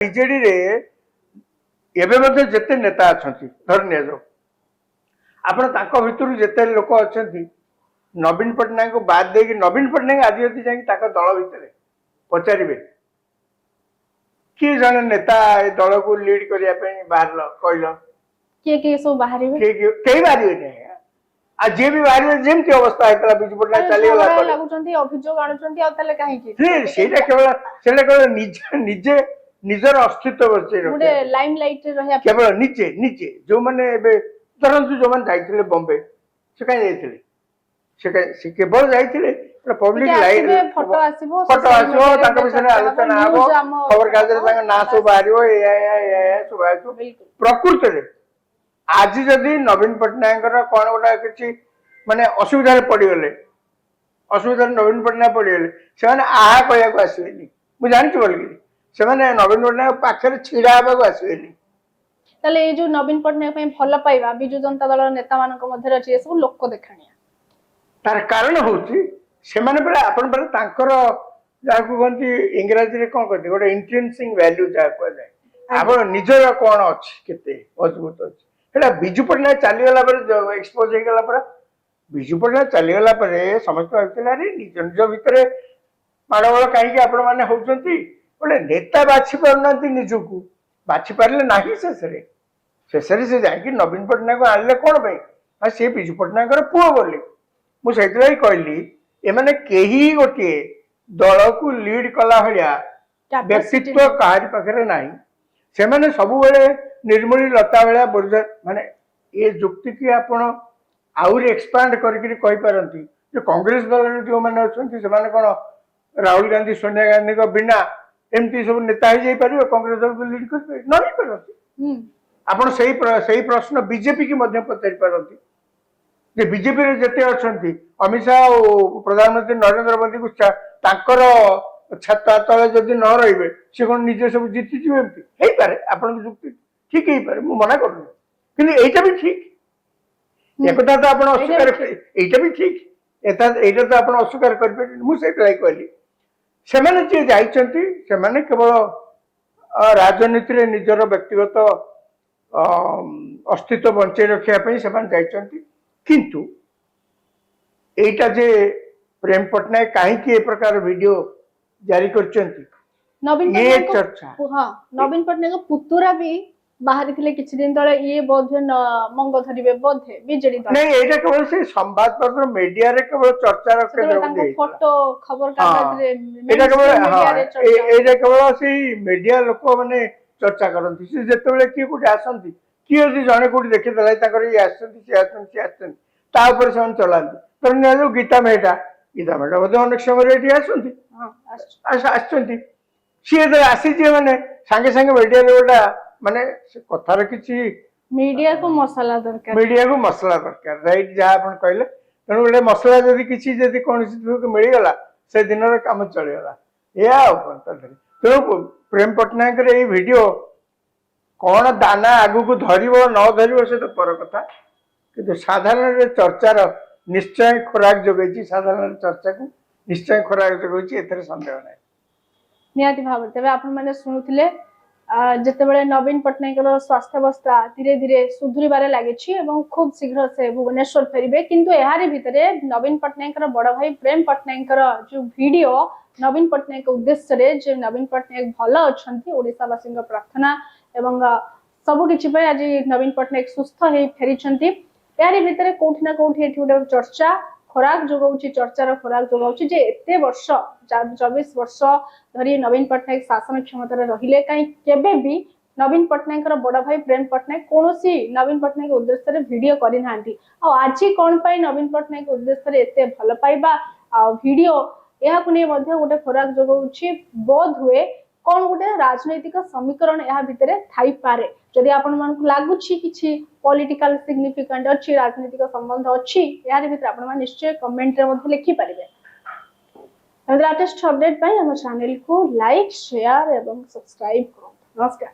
BJD रे एबे मध्ये जेते नेता अछंती धर ने जो आपण ताको भितरु जेते लोक अछंती नवीन पटनायक को बाद दे कि नवीन पटनायक आज यदि जाई ताको दल भितरे पचारिबे कि जने नेता ए दल को लीड करिया पे बाहरलो कहलो के सब बाहरिबे के केई बाहरिबे नै आ जे भी बाहरिबे जेमती अवस्था हेतला बिजु पटना चली गला पर लागुचंती अभियोग आणुचंती आ तले काहे की सेटा केवल निजे निजर अस्तित्व बचे गुडे लाइमलाइट रे रहया केवल निजे जो माने एबे तरंतु जो माने जाइथिले बॉम्बे से काहे जाइथिले से केवल जाइथिले पब्लिक लाइट फोटो आसीबो ताका विषय आलोचना आबो खबर कागज रे ताका ना सो बारियो ए सब आइतो प्रकृति रे आज जदी नवीन पटनायक रा कोन गोटा किछि माने असुविधा रे पड़ी गेले असुविधा नवीन पटनायक पड़ी गेले से माने आहा कहया को आसीबेनी मु जानि छ बोलगी से माने नवीन पटनायक पाखरे छिडा आबा को आसीबेनी तले ए जो नवीन पटनायक पे भल पाइबा बिजु जनता दल नेता मानक मध्ये अछि सब लोक देखानिया तार कारण होछि से माने पर अपन पर तांकर जाकु गंती इंग्रजी रे कोन कहते गोटे इंट्रिंसिक वैल्यू जा को जाय आपण निजर कोन अछि केते मजबूत अछि हेला बिजु पटनायक चली गला पर एक्सपोज हे गला पर बिजु पटनायक चली गला पर समस्त भाबतिला रे निज निज भितरे माडवळ काहे कि आपण माने होउचंती बोले नेता बाछि परनांती निजकु बाछि पारले नाही शेषरे से जाय कि नवीन पटनायक आले कोन भाई आ से बिजु पटनायक रो पुओ बोले मु सेतलाई कहली ए माने केही गोटे दल को लीड कला भलिया व्यक्तित्व काहारी पाखरे नाही से माने सब बेले निर्मली लता बेला बुर्जा माने ए जुक्ति की आपण आउर एक्सपांड करके कहि पारंती जो कांग्रेस दल रे जो माने अछंती से माने कोन राहुल गांधी सोनिया गांधी को बिना एमती सब नेता हो जाई परियो कांग्रेस दल को लीड कर नहीं करती आपण सही प्रश्न बीजेपी की मध्य पचारि पारंती जे बीजेपी रे जते अछंती अमित शाह और प्रधानमंत्री नरेंद्र मोदी को तांकर छाता तले जदि न रहिबे से कोन निजे सब जीति जिवे एमती हे पारे आपण जुक्ति ठीक हे पारे मु मना करू किंतु एटा भी ठीक एकता तो आपण अस्वीकार एटा भी ठीक एटा तो आपण अस्वीकार करबे मु से ट्राई कहली से माने जे जाइचंती से माने केवल राजनीति रे निजर व्यक्तिगत अस्तित्व बंचे रखिया पई से माने जाइचंती किंतु एटा जे प्रेम पटनायक काहे कि ए प्रकार वीडियो जारी करचंती नवीन पटनायक चर्चा हां नवीन पटनायक पुतुरा भी बाहर थिले किछि दिन तळे ये बोधे मंग धरिबे बोधे बीजेडी दल नहीं एटा केवल से संवाद पत्र मीडिया रे केवल चर्चा रखे दे फोटो खबर कागज रे एटा केवल से मीडिया लोक माने चर्चा करंती से जते बेले की कोठी आसंती की यदि जने कोठी देखि दलाई ताकर ये आसंती ता ऊपर से हम चलांती तर ने जो गीता मेटा बदे अनेक समय रे एठी आसंती हां आसंती सी आसी जे माने संगे संगे मीडिया रे ओटा माने कथार किछि मीडिया को मसला दरकार राइट जा आपण कहले तनो ओले मसला जदी किछि जदी कोनसी मिली गला से दिन रे काम चली गला या ऊपर तो प्रेम पटनायक रे ए वीडियो कोन दाना आगु को धरिबो न धरिबो से तो पर कथा कि साधारण रे चर्चा रो निश्चय खोराक जोगैछि साधारण चर्चा को निश्चय खोराक जोगैछि एथरे संदेह नै नियाति भाव तबे आपण माने सुनुथिले जते बेले नवीन पटनायक रो स्वास्थ्य अवस्था धीरे धीरे सुधुरिबारे लागिछि एवं खूब शीघ्र से भुवनेश्वर फेरिबे किंतु एहारी भितरे नवीन पटनायक रो बड़ भाई प्रेम पटनायक रो जो वीडियो नवीन पटनायक उद्देश्य रे जे नवीन पटनायक भलो अछंती ओडिसा वासी प्रार्थना एवं सब किछि पे आज नवीन पटनायक सुस्थ हे फेरिछंती एहारी भितरे कोठी ना कोठी एठी उडे चर्चा खोराक जोगाउछि चर्चार खोराक जोगाउछि जे एते वर्ष 24 वर्ष धरी नवीन पटनायक शासन क्षमता रे रहिले काई केबे भी नवीन पटनायक रो बड़ भाई प्रेम पटनायक कोनोसी नवीन पटनायक उद्देश्य रे वीडियो करि नांती आ आज कोन पई नवीन पटनायक उद्देश्य रे एते भल पाइबा आ वीडियो एहा कुने मध्ये गोटे खोराक जोगाउछि बोध हुए कोन गोटे राजनैतिक समीकरण एहा भितरे थाई पारे जदि आपण मन को लागुछि किछि पॉलिटिकल सिग्निफिकेंट अछि राजनीतिक संबंध अछि यार भितर आपण मन निश्चय कमेंट रे मध्ये लिखि परिबे लेटेस्ट अपडेट पाई हम चैनल को लाइक शेयर एवं सब्सक्राइब करो नमस्कार।